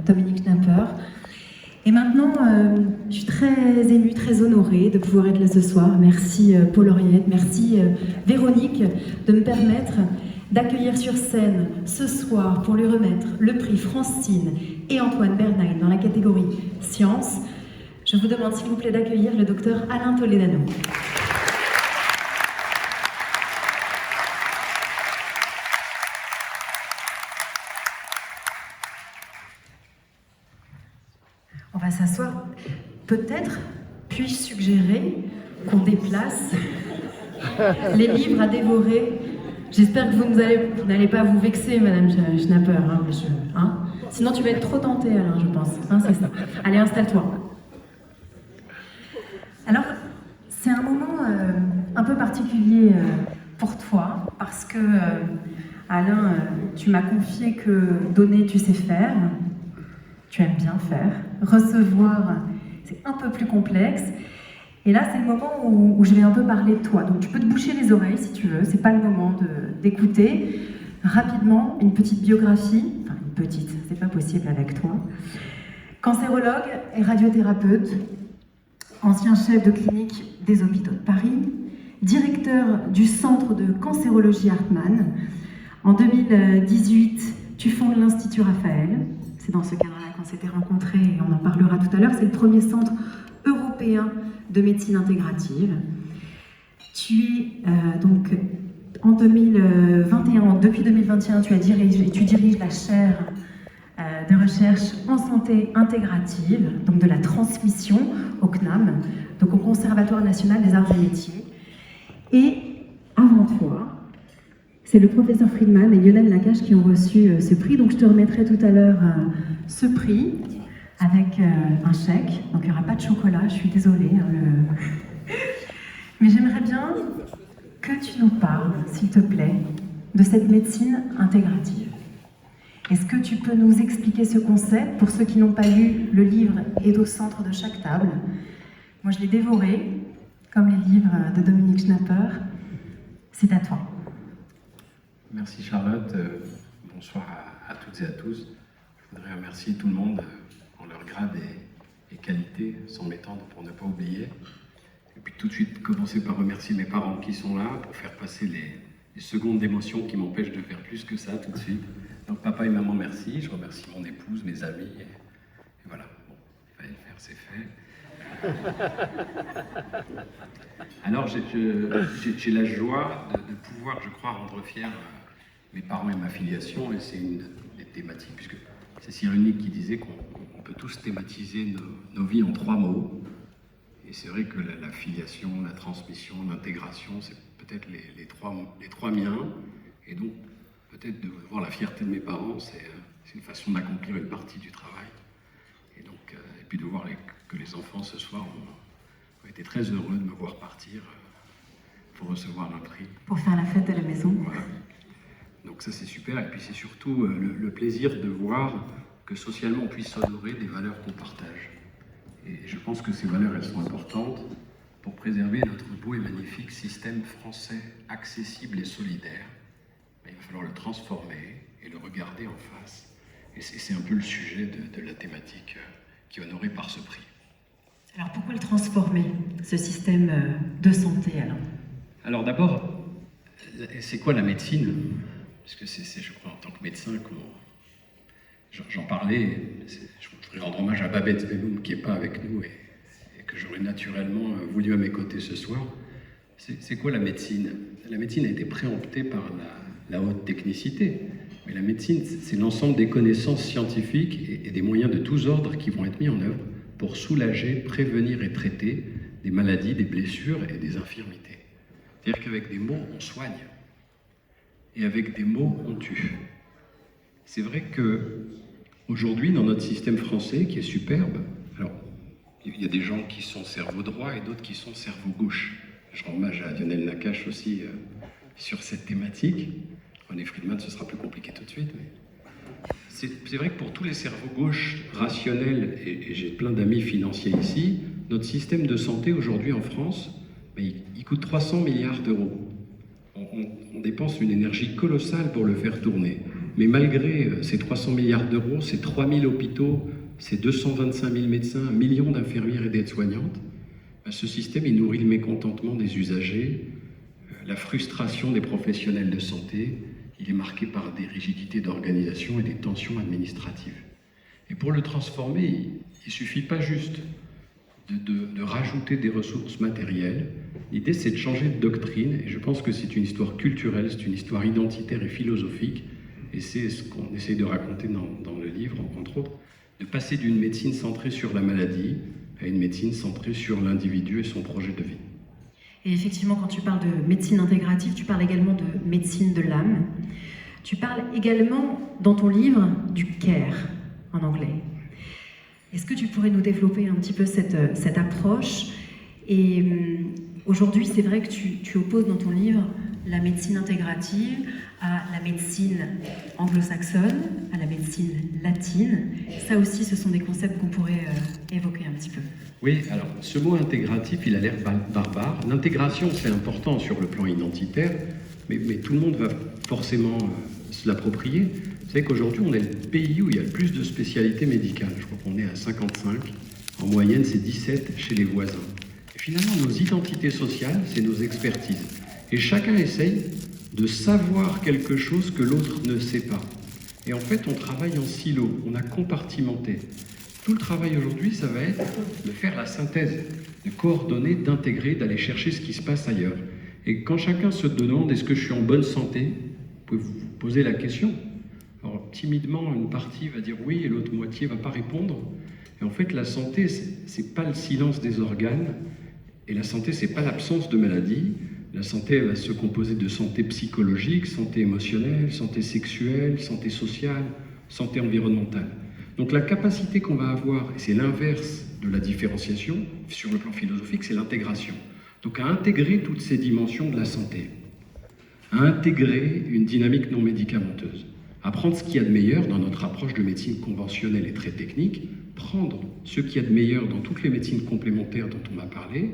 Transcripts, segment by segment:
Dominique Schnapper. Et maintenant, je suis très émue, très honorée de pouvoir être là ce soir. Merci Paul Henriette, merci Véronique de me permettre d'accueillir sur scène ce soir pour lui remettre le prix Francine et Antoine Bernheim dans la catégorie Sciences. Je vous demande s'il vous plaît d'accueillir le docteur Alain Toledano. On va s'asseoir. Peut-être puis-je suggérer qu'on déplace les livres à dévorer. J'espère que vous n'allez pas vous vexer, Madame Schnapper. Sinon, tu vas être trop tentée, Alain, je pense. C'est ça. Allez, installe-toi. Alors, c'est un moment un peu particulier pour toi, parce que, Alain, tu m'as confié que donner, tu sais faire. Tu aimes bien faire. Recevoir, c'est un peu plus complexe. Et là, c'est le moment où je vais un peu parler de toi. Donc, tu peux te boucher les oreilles si tu veux. C'est pas le moment d'écouter. Rapidement, une petite biographie. Enfin, une petite, c'est pas possible avec toi. Cancérologue et radiothérapeute. Ancien chef de clinique des hôpitaux de Paris. Directeur du centre de cancérologie Hartmann. En 2018, tu fondes l'Institut Raphaël. C'est dans ce cadre-là qu'on s'était rencontrés et on en parlera tout à l'heure. C'est le premier centre européen de médecine intégrative. Tu es donc en 2021, depuis 2021, tu diriges la chaire de recherche en santé intégrative, donc de la transmission au CNAM, donc au Conservatoire national des arts et métiers. Et avant toi, c'est le professeur Friedman et Lionel Nakache qui ont reçu ce prix. Donc je te remettrai tout à l'heure ce prix avec un chèque. Donc il n'y aura pas de chocolat, je suis désolée. Mais j'aimerais bien que tu nous parles, s'il te plaît, de cette médecine intégrative. Est-ce que tu peux nous expliquer ce concept? Pour ceux qui n'ont pas lu, le livre est au centre de chaque table. Moi je l'ai dévoré, comme les livres de Dominique Schnapper. C'est à toi. Merci Charlotte, bonsoir à toutes et à tous. Je voudrais remercier tout le monde en leur grade et qualité, sans m'étendre pour ne pas oublier. Et puis tout de suite commencer par remercier mes parents qui sont là pour faire passer les secondes d'émotion qui m'empêchent de faire plus que ça tout de suite. Donc papa et maman, merci. Je remercie mon épouse, mes amis. Et voilà, bon, il fallait le faire, c'est fait. Alors j'ai la joie de pouvoir, je crois, rendre fier mes parents et ma filiation, et c'est une des thématiques, puisque c'est Cyrulnik qui disait qu'on peut tous thématiser nos vies en 3 mots, et c'est vrai que la filiation, la transmission, l'intégration, c'est peut-être les trois miens, et donc peut-être de voir la fierté de mes parents, c'est une façon d'accomplir une partie du travail, et donc et puis de voir que les enfants ce soir ont été très heureux de me voir partir pour recevoir un prix. Pour faire la fête à la maison. Voilà. Donc ça c'est super, et puis c'est surtout le plaisir de voir que socialement on puisse honorer des valeurs qu'on partage. Et je pense que ces valeurs, elles sont importantes pour préserver notre beau et magnifique système français accessible et solidaire. Mais il va falloir le transformer et le regarder en face. Et c'est un peu le sujet de la thématique qui est honorée par ce prix. Alors pourquoi le transformer, ce système de santé, Alain? Alors d'abord, c'est quoi la médecine? Parce que c'est, je crois, en tant que médecin, j'en parlais, je voudrais rendre hommage à Babette Zveloum qui n'est pas avec nous et que j'aurais naturellement voulu à mes côtés ce soir. C'est quoi la médecine? La médecine a été préemptée par la haute technicité, mais la médecine, c'est l'ensemble des connaissances scientifiques et des moyens de tous ordres qui vont être mis en œuvre pour soulager, prévenir et traiter des maladies, des blessures et des infirmités. C'est-à-dire qu'avec des mots, on soigne. Et avec des mots, on tue. C'est vrai qu'aujourd'hui, dans notre système français, qui est superbe, alors, il y a des gens qui sont cerveau droit et d'autres qui sont cerveau gauche. Je rends hommage à Lionel Nakache aussi sur cette thématique. René Friedman, ce sera plus compliqué tout de suite. Mais c'est vrai que pour tous les cerveaux gauches rationnels, et j'ai plein d'amis financiers ici, notre système de santé aujourd'hui en France, il coûte 300 milliards d'euros. On dépense une énergie colossale pour le faire tourner. Mais malgré ces 300 milliards d'euros, ces 3000 hôpitaux, ces 225 000 médecins, 1 million d'infirmières et d'aides-soignantes, ce système il nourrit le mécontentement des usagers, la frustration des professionnels de santé, il est marqué par des rigidités d'organisation et des tensions administratives. Et pour le transformer, il ne suffit pas juste de rajouter des ressources matérielles. L'idée, c'est de changer de doctrine, et je pense que c'est une histoire culturelle, c'est une histoire identitaire et philosophique, et c'est ce qu'on essaye de raconter dans le livre, entre autres, de passer d'une médecine centrée sur la maladie à une médecine centrée sur l'individu et son projet de vie. Et effectivement, quand tu parles de médecine intégrative, tu parles également de médecine de l'âme. Tu parles également, dans ton livre, du care, en anglais. Est-ce que tu pourrais nous développer un petit peu cette approche? Et aujourd'hui, c'est vrai que tu opposes dans ton livre la médecine intégrative à la médecine anglo-saxonne, à la médecine latine. Ça aussi, ce sont des concepts qu'on pourrait évoquer un petit peu. Oui, alors ce mot intégratif, il a l'air barbare. L'intégration, c'est important sur le plan identitaire, mais tout le monde va forcément se l'approprier. Vous savez qu'aujourd'hui, on est le pays où il y a le plus de spécialités médicales. Je crois qu'on est à 55. En moyenne, c'est 17 chez les voisins. Et finalement, nos identités sociales, c'est nos expertises. Et chacun essaye de savoir quelque chose que l'autre ne sait pas. Et en fait, on travaille en silo, on a compartimenté. Tout le travail aujourd'hui, ça va être de faire la synthèse, de coordonner, d'intégrer, d'aller chercher ce qui se passe ailleurs. Et quand chacun se demande « est-ce que je suis en bonne santé ?», vous pouvez vous poser la question. Alors timidement, une partie va dire oui et l'autre moitié ne va pas répondre. Et en fait, la santé, c'est pas le silence des organes. Et la santé, c'est pas l'absence de maladie. La santé, elle va se composer de santé psychologique, santé émotionnelle, santé sexuelle, santé sociale, santé environnementale. Donc la capacité qu'on va avoir, et c'est l'inverse de la différenciation, sur le plan philosophique, c'est l'intégration. Donc à intégrer toutes ces dimensions de la santé, à intégrer une dynamique non médicamenteuse, à prendre ce qu'il y a de meilleur dans notre approche de médecine conventionnelle et très technique, prendre ce qu'il y a de meilleur dans toutes les médecines complémentaires dont on a parlé,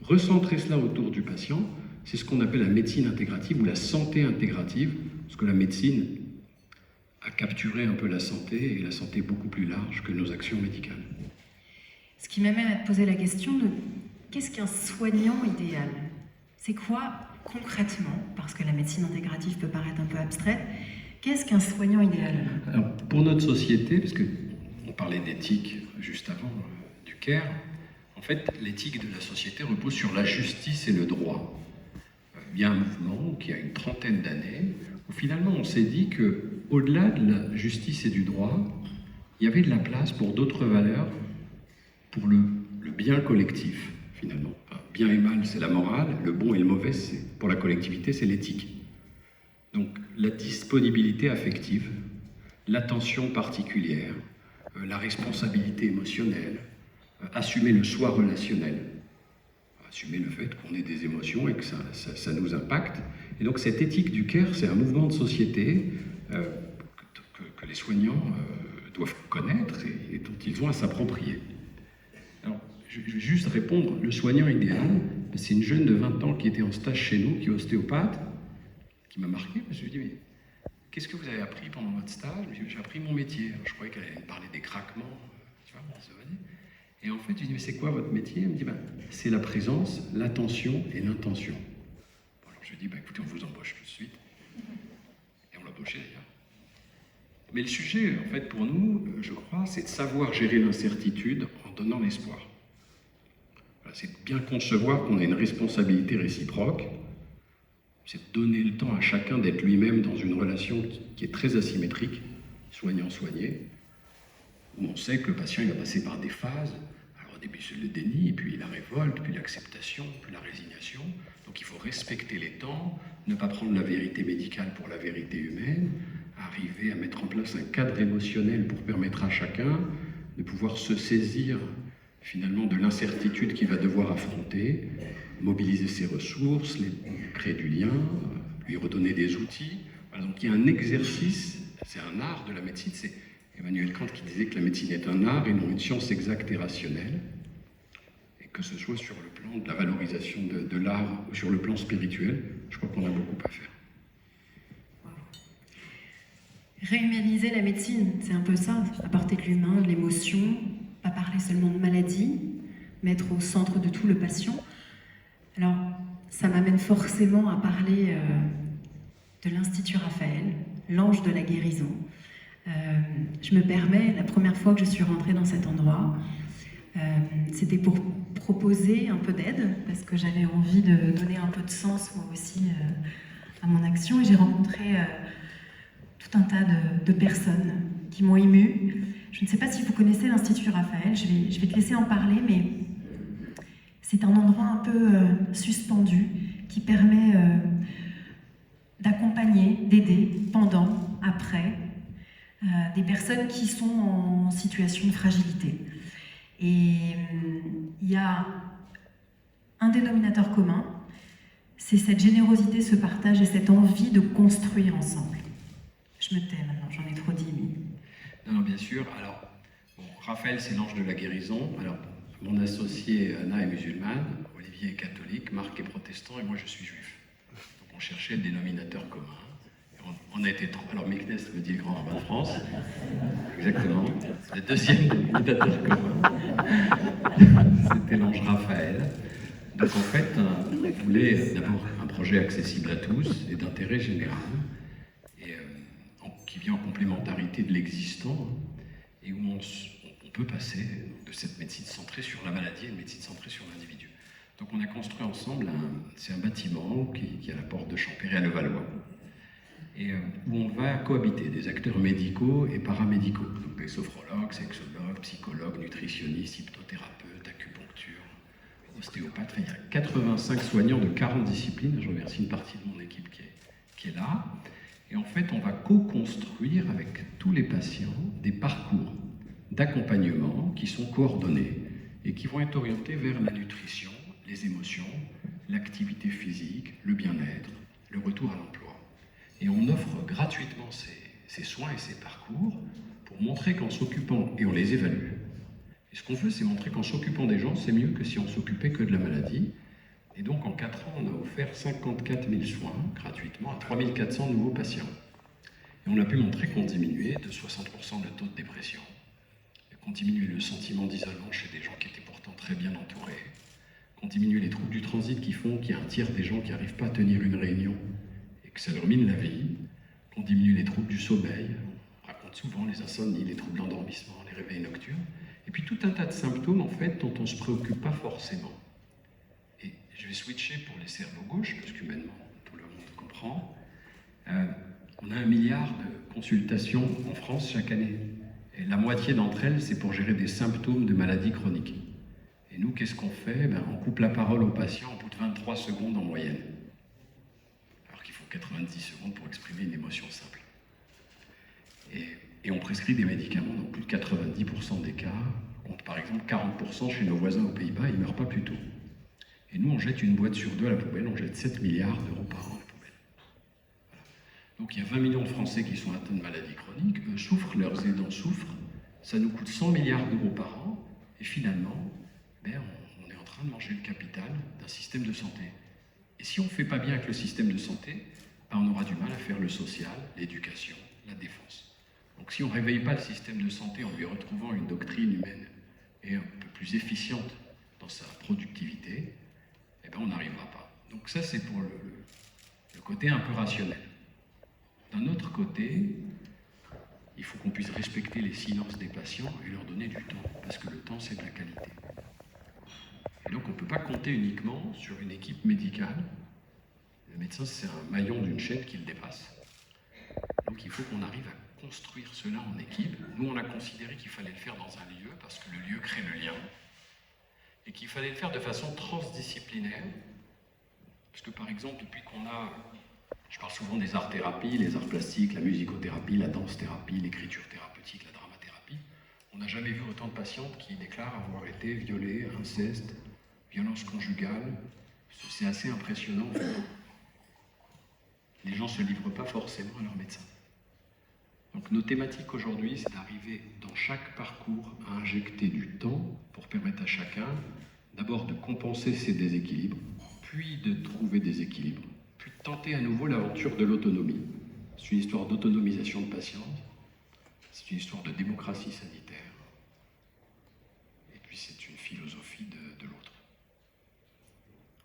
recentrer cela autour du patient, c'est ce qu'on appelle la médecine intégrative ou la santé intégrative, parce que la médecine a capturé un peu la santé, et la santé est beaucoup plus large que nos actions médicales. Ce qui m'amène à te poser la question de qu'est-ce qu'un soignant idéal? C'est quoi concrètement, parce que la médecine intégrative peut paraître un peu abstraite, qu'est-ce qu'un soignant idéal? Alors, pour notre société, parce qu'on parlait d'éthique juste avant du care, en fait, l'éthique de la société repose sur la justice et le droit. Il y a un mouvement qui a une trentaine d'années où finalement on s'est dit qu'au-delà de la justice et du droit, il y avait de la place pour d'autres valeurs, pour le bien collectif finalement. Enfin, bien et mal, c'est la morale, le bon et le mauvais, pour la collectivité, c'est l'éthique. Donc la disponibilité affective, l'attention particulière, la responsabilité émotionnelle, assumer le soi relationnel, assumer le fait qu'on ait des émotions et que ça nous impacte. Et donc cette éthique du care, c'est un mouvement de société que les soignants doivent connaître et dont ils ont à s'approprier. Alors, je vais juste répondre, le soignant idéal, c'est une jeune de 20 ans qui était en stage chez nous, qui est ostéopathe, qui m'a marqué, parce que je lui ai dit, mais qu'est-ce que vous avez appris pendant votre stage? J'ai appris mon métier. Alors, je croyais qu'elle allait me parler des craquements, tu vois, bon, ça va dire. Et en fait, je lui ai dit, mais c'est quoi votre métier? Elle me dit, c'est la présence, l'attention et l'intention. Bon, alors je lui ai dit, écoutez, on vous embauche tout de suite. Et on l'a embauché d'ailleurs. Mais le sujet, en fait, pour nous, je crois, c'est de savoir gérer l'incertitude en donnant l'espoir. Voilà, c'est de bien concevoir qu'on a une responsabilité réciproque. C'est de donner le temps à chacun d'être lui-même dans une relation qui est très asymétrique, soignant-soigné, où on sait que le patient il va passer par des phases. Alors au début c'est le déni, puis la révolte, puis l'acceptation, puis la résignation. Donc il faut respecter les temps, ne pas prendre la vérité médicale pour la vérité humaine, arriver à mettre en place un cadre émotionnel pour permettre à chacun de pouvoir se saisir finalement de l'incertitude qu'il va devoir affronter, mobiliser ses ressources, créer du lien, lui redonner des outils. Voilà, donc il y a un exercice, c'est un art de la médecine, c'est Emmanuel Kant qui disait que la médecine est un art et non une science exacte et rationnelle, et que ce soit sur le plan de la valorisation de l'art ou sur le plan spirituel, je crois qu'on a beaucoup à faire. Réhumaniser la médecine, c'est un peu ça, apporter de l'humain, de l'émotion, pas parler seulement de maladie, mettre au centre de tout le patient. Alors, ça m'amène forcément à parler de l'Institut Raphaël, l'ange de la guérison. Je me permets, la première fois que je suis rentrée dans cet endroit, c'était pour proposer un peu d'aide, parce que j'avais envie de donner un peu de sens, moi aussi, à mon action, et j'ai rencontré tout un tas de personnes qui m'ont émue. Je ne sais pas si vous connaissez l'Institut Raphaël, je vais te laisser en parler, mais c'est un endroit un peu suspendu qui permet d'accompagner, d'aider pendant, après, des personnes qui sont en situation de fragilité. Et il y a un dénominateur commun, c'est cette générosité, ce partage et cette envie de construire ensemble. Je me tais maintenant, j'en ai trop dit. Mais... Non, bien sûr. Alors, bon, Raphaël, c'est l'ange de la guérison. Alors, mon associé Anna est musulmane, Olivier est catholique, Marc est protestant et moi je suis juif. Donc on cherchait le dénominateur commun. On a été trois. Alors Meknes me dit le grand rabbin de France. Exactement. Le deuxième dénominateur commun, c'était l'ange Raphaël. Donc en fait, on voulait d'abord un projet accessible à tous et d'intérêt général, et qui vient en complémentarité de l'existant, et où on peut passer de cette médecine centrée sur la maladie à une médecine centrée sur l'individu. Donc on a construit ensemble, c'est un bâtiment qui est à la porte de Champéry à Levallois, et où on va cohabiter des acteurs médicaux et paramédicaux, donc des sophrologues, sexologues, psychologues, nutritionnistes, hypnothérapeutes, acupuncture, ostéopathes. Il y a 85 soignants de 40 disciplines. Je remercie une partie de mon équipe qui est là. Et en fait, on va co-construire avec tous les patients des parcours d'accompagnement qui sont coordonnés et qui vont être orientés vers la nutrition, les émotions, l'activité physique, le bien-être, le retour à l'emploi. Et on offre gratuitement ces soins et ces parcours pour montrer qu'en s'occupant, et on les évalue, et ce qu'on veut, c'est montrer qu'en s'occupant des gens, c'est mieux que si on s'occupait que de la maladie. Et donc, en 4 ans, on a offert 54 000 soins gratuitement à 3 400 nouveaux patients. Et on a pu montrer qu'on diminuait de 60% le taux de dépression, qu'on diminuait le sentiment d'isolement chez des gens qui étaient pourtant très bien entourés, qu'on diminuait les troubles du transit qui font qu'il y a un tiers des gens qui n'arrivent pas à tenir une réunion et que ça leur mine la vie, qu'on diminue les troubles du sommeil, on raconte souvent les insomnies, les troubles d'endormissement, les réveils nocturnes, et puis tout un tas de symptômes en fait dont on ne se préoccupe pas forcément. Et je vais switcher pour les cerveaux gauches, parce qu'humainement tout le monde comprend. On a 1 milliard de consultations en France chaque année. Et la moitié d'entre elles, c'est pour gérer des symptômes de maladies chroniques. Et nous, qu'est-ce qu'on fait? On coupe la parole aux patients au bout de 23 secondes en moyenne. Alors qu'il faut 90 secondes pour exprimer une émotion simple. Et on prescrit des médicaments dans plus de 90% des cas, contre par exemple 40% chez nos voisins aux Pays-Bas, ils ne meurent pas plus tôt. Et nous, on jette une boîte sur 2 à la poubelle, on jette 7 milliards d'euros par an à la poubelle. Voilà. Donc il y a 20 millions de Français qui sont atteints de maladies chroniques, eux souffrent, leurs aidants souffrent, ça nous coûte 100 milliards d'euros par an, et finalement, on est en train de manger le capital d'un système de santé. Et si on ne fait pas bien avec le système de santé, on aura du mal à faire le social, l'éducation, la défense. Donc si on ne réveille pas le système de santé en lui retrouvant une doctrine humaine et un peu plus efficiente dans sa productivité, on n'arrivera pas. Donc ça, c'est pour le côté un peu rationnel. D'un autre côté, il faut qu'on puisse respecter les silences des patients et leur donner du temps, parce que le temps, c'est de la qualité. Et donc on ne peut pas compter uniquement sur une équipe médicale. Le médecin, c'est un maillon d'une chaîne qui le dépasse. Donc il faut qu'on arrive à construire cela en équipe. Nous, on a considéré qu'il fallait le faire dans un lieu, parce que le lieu crée le lien, et qu'il fallait le faire de façon transdisciplinaire, parce que par exemple, depuis qu'on a, je parle souvent des arts-thérapies, les arts plastiques, la musicothérapie, la danse-thérapie, l'écriture thérapeutique, la dramathérapie, on n'a jamais vu autant de patientes qui déclarent avoir été violées, inceste, violence conjugale. C'est assez impressionnant en fait. Les gens ne se livrent pas forcément à leur médecin. Donc nos thématiques aujourd'hui, c'est d'arriver dans chaque parcours à injecter du temps pour permettre à chacun d'abord de compenser ses déséquilibres, puis de trouver des équilibres, puis de tenter à nouveau l'aventure de l'autonomie. c'est une histoire d'autonomisation de patience, c'est une histoire de démocratie sanitaire, et puis c'est une philosophie de l'autre.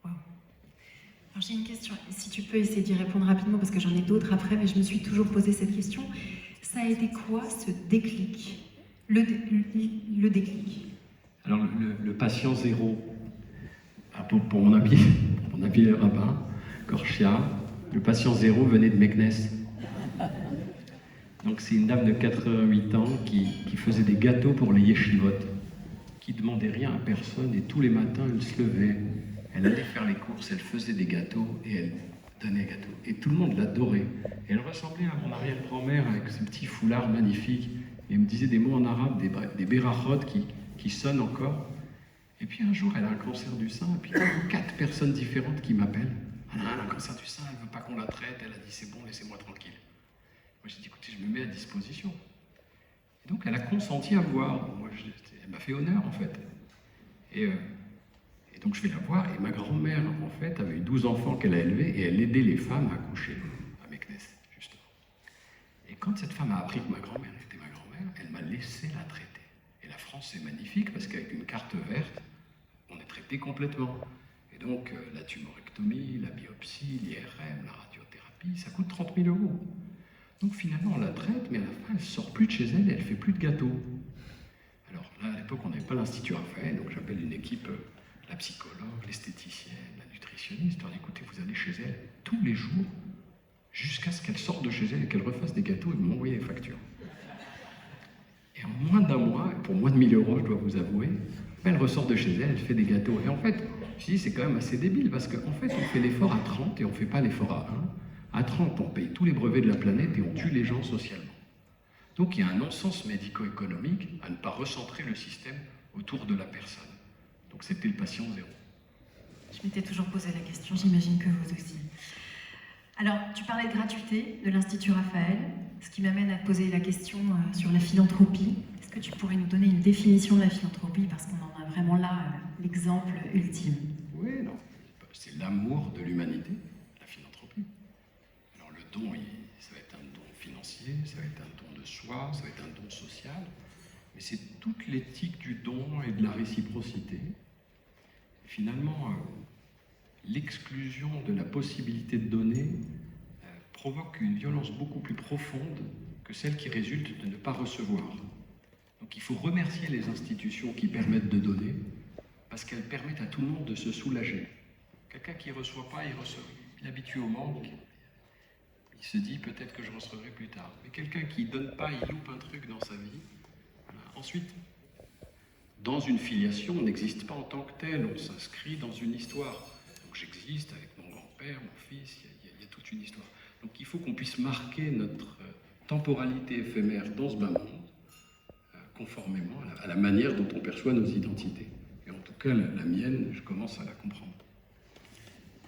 Wow. Alors j'ai une question, si tu peux essayer d'y répondre rapidement, parce que j'en ai d'autres après, mais je me suis toujours posé cette question. Ça a été quoi ce déclic, le déclic? Alors le patient zéro, pour mon ami rabbin, Korchia, le patient zéro venait de Meknès. Donc c'est une dame de 88 ans qui faisait des gâteaux pour les yeshivot, qui demandait rien à personne, et tous les matins elle se levait, elle allait faire les courses, elle faisait des gâteaux et elle donnait des gâteaux. Et tout le monde l'adorait. Et elle ressemblait à mon arrière-grand-mère avec ce petit foulard magnifique, et elle me disait des mots en arabe, des berachot qui sonnent encore. Et puis un jour elle a un cancer du sein, et puis 4 personnes différentes qui m'appellent. Elle a un cancer du sein, elle ne veut pas qu'on la traite, elle a dit c'est bon, laissez-moi tranquille. Moi j'ai dit écoutez, je me mets à disposition. Et donc elle a consenti à me voir. Moi, elle m'a fait honneur en fait. Et donc je vais la voir, et ma grand-mère en fait avait eu 12 enfants qu'elle a élevés, et elle aidait les femmes à accoucher à Meknès, justement. Et quand cette femme a appris que ma grand-mère était ma grand-mère, elle m'a laissé la traiter. Et la France c'est magnifique parce qu'avec une carte verte, on est traité complètement. Et donc la tumorectomie, la biopsie, l'IRM, la radiothérapie, ça coûte 30 000 €. Donc finalement on la traite, mais à la fin elle ne sort plus de chez elle et elle ne fait plus de gâteaux. Alors là à l'époque on n'avait pas l'Institut Raphaël, donc j'appelle une équipe, la psychologue, l'esthéticienne, la nutritionniste, on dit écoutez, vous allez chez elle tous les jours jusqu'à ce qu'elle sorte de chez elle et qu'elle refasse des gâteaux et vous m'envoyez les factures. Et en moins d'un mois, pour moins de 1 000 € je dois vous avouer, elle ressort de chez elle, elle fait des gâteaux. Et en fait, je dis c'est quand même assez débile parce qu'en fait on fait l'effort à 30 et on ne fait pas l'effort à 1. À 30, on paye tous les brevets de la planète et on tue les gens socialement. Donc il y a un non-sens médico-économique à ne pas recentrer le système autour de la personne. Donc c'était le patient zéro. Je m'étais toujours posé la question, j'imagine que vous aussi. Alors, tu parlais de gratuité de l'Institut Raphaël, ce qui m'amène à te poser la question sur la philanthropie. Est-ce que tu pourrais nous donner une définition de la philanthropie, parce qu'on en a vraiment là l'exemple ultime? Oui, non. C'est l'amour de l'humanité, la philanthropie. Alors le don, ça va être un don financier, ça va être un don de soi, ça va être un don social, mais c'est toute l'éthique du don et de la réciprocité. Finalement, l'exclusion de la possibilité de donner provoque une violence beaucoup plus profonde que celle qui résulte de ne pas recevoir. Donc il faut remercier les institutions qui permettent de donner, parce qu'elles permettent à tout le monde de se soulager. Quelqu'un qui ne reçoit pas, il est habitué au manque, il se dit peut-être que je recevrai plus tard. Mais quelqu'un qui ne donne pas, il loupe un truc dans sa vie. Voilà. Ensuite, dans une filiation, on n'existe pas en tant que tel, on s'inscrit dans une histoire. Donc j'existe avec mon grand-père, mon fils, il y a toute une histoire. Donc il faut qu'on puisse marquer notre temporalité éphémère dans ce bas monde, conformément à la manière dont on perçoit nos identités. Et en tout cas, la mienne, je commence à la comprendre.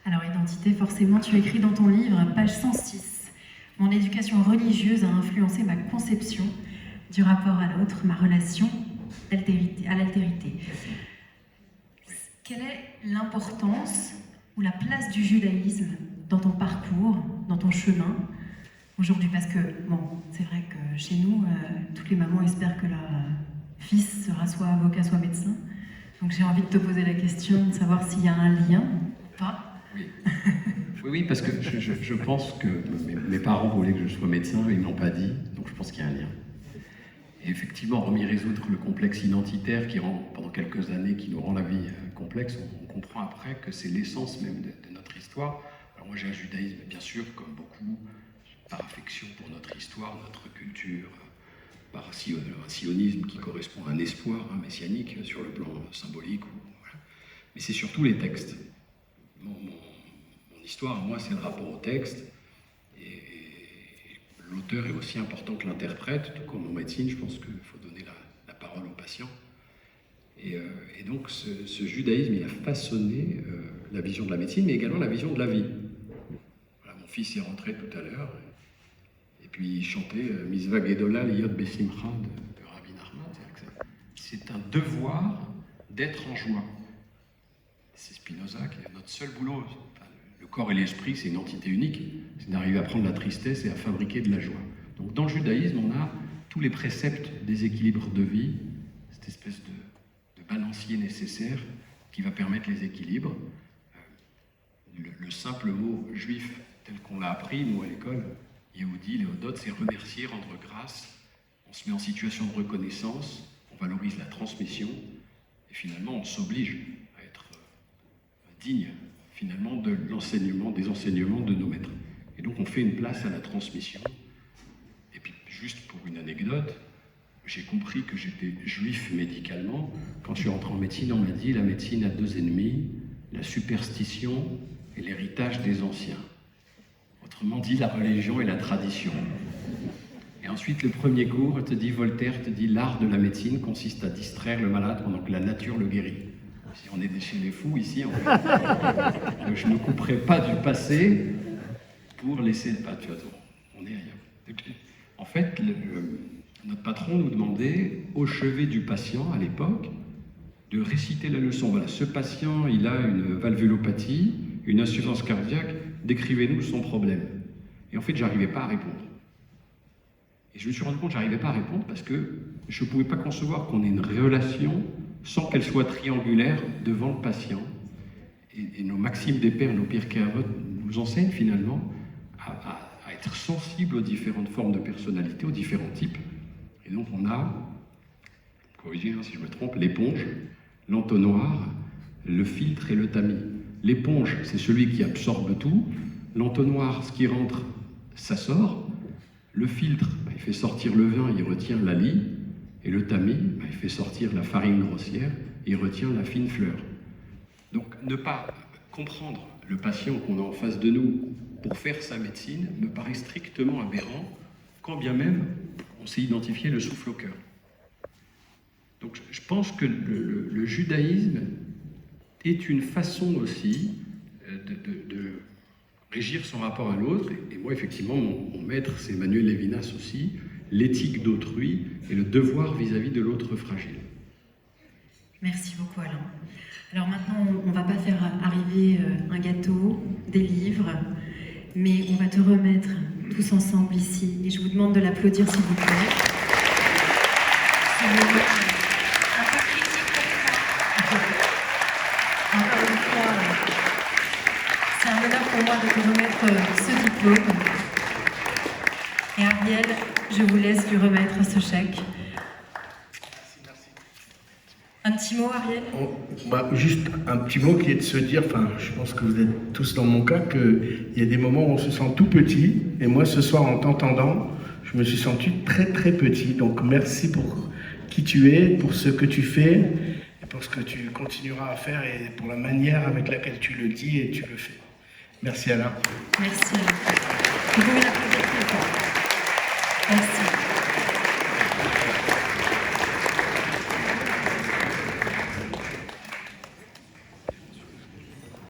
Alors, identité, forcément, tu écris dans ton livre, page 106. Mon éducation religieuse a influencé ma conception du rapport à l'autre, ma relation à l'altérité. Quelle est l'importance ou la place du judaïsme dans ton parcours, dans ton chemin aujourd'hui? Parce que, bon, c'est vrai que chez nous, toutes les mamans espèrent que leur fils sera soit avocat, soit médecin. Donc j'ai envie de te poser la question de savoir s'il y a un lien ou pas. Oui, parce que je pense que mes parents voulaient que je sois médecin, ils ne m'ont pas dit, donc je pense qu'il y a un lien. Et effectivement, remis résoudre le complexe identitaire qui rend, pendant quelques années, qui nous rend la vie complexe, on comprend après que c'est l'essence même de notre histoire. Alors moi j'ai un judaïsme, bien sûr, comme beaucoup, par affection pour notre histoire, notre culture, par un sionisme qui correspond à un espoir messianique sur le plan symbolique. Voilà. Mais c'est surtout les textes. Mon histoire, moi, c'est le rapport au texte. Et l'auteur est aussi important que l'interprète. Tout comme en médecine, je pense qu'il faut donner la parole au patient. Et donc, ce judaïsme, il a façonné la vision de la médecine, mais également la vision de la vie. Voilà, mon fils est rentré tout à l'heure. Et puis il chantait Mitzvah Gedola Liyot Besimcha de Rabbi Nachman. C'est un devoir d'être en joie. C'est Spinoza qui est notre seul boulot. Enfin, Le corps et l'esprit, c'est une entité unique. C'est d'arriver à prendre la tristesse et à fabriquer de la joie. Donc dans le judaïsme, on a tous les préceptes des équilibres de vie, cette espèce de balancier nécessaire qui va permettre les équilibres. Le simple mot juif, tel qu'on l'a appris, nous, à l'école, Yehudi, Léodote, c'est remercier, rendre grâce. On se met en situation de reconnaissance, on valorise la transmission, et finalement, on s'oblige à être digne, finalement, de l'enseignement, des enseignements de nos maîtres. Et donc, on fait une place à la transmission. Et puis, juste pour une anecdote, j'ai compris que j'étais juif médicalement. Quand je suis rentré en médecine, on m'a dit la médecine a deux ennemis, la superstition et l'héritage des anciens. Autrement dit, la religion et la tradition. Et ensuite, le premier cours, Voltaire te dit l'art de la médecine consiste à distraire le malade pendant que la nature le guérit. Si on est chez les fous ici, en fait. Donc, je ne me couperai pas du passé pour laisser... Ah, tu vois, on est ailleurs. En fait, notre patron nous demandait, au chevet du patient, à l'époque, de réciter la leçon. Voilà, ce patient, il a une valvulopathie, une insuffisance cardiaque, décrivez-nous son problème. Et en fait, je n'arrivais pas à répondre. Et je me suis rendu compte que je n'arrivais pas à répondre parce que je ne pouvais pas concevoir qu'on ait une relation sans qu'elle soit triangulaire devant le patient. Et nos maximes des pères, nos Pirkei Avot nous enseignent finalement à être sensibles aux différentes formes de personnalité, aux différents types. Et donc on a, corrigez si je me trompe, l'éponge, l'entonnoir, le filtre et le tamis. L'éponge, c'est celui qui absorbe tout. L'entonnoir, ce qui rentre, ça sort. Le filtre, il fait sortir le vin, il retient la lie. Et le tamis, il fait sortir la farine grossière, il retient la fine fleur. Donc ne pas comprendre le patient qu'on a en face de nous pour faire sa médecine me paraît strictement aberrant, quand bien même on s'est identifié le souffle au cœur. Donc je pense que le judaïsme est une façon aussi de régir son rapport à l'autre. Et moi, effectivement, mon maître, c'est Emmanuel Lévinas aussi, l'éthique d'autrui et le devoir vis-à-vis de l'autre fragile. Merci beaucoup, Alain. Alors maintenant, on ne va pas faire arriver un gâteau, des livres, mais on va te remettre tous ensemble ici. Et je vous demande de l'applaudir, s'il vous plaît. Un peu critique comme ça. Encore une fois, c'est un honneur pour moi de te remettre ce diplôme. Et Ariel, je vous laisse lui remettre ce chèque. Un petit mot, Ariel ? Juste un petit mot qui est de se dire, je pense que vous êtes tous dans mon cas, qu'il y a des moments où on se sent tout petit. Et moi, ce soir, en t'entendant, je me suis senti très très petit. Donc merci pour qui tu es, pour ce que tu fais, et pour ce que tu continueras à faire, et pour la manière avec laquelle tu le dis et tu le fais. Merci Alain. Merci Alain. Vous pouvez l'applaudir.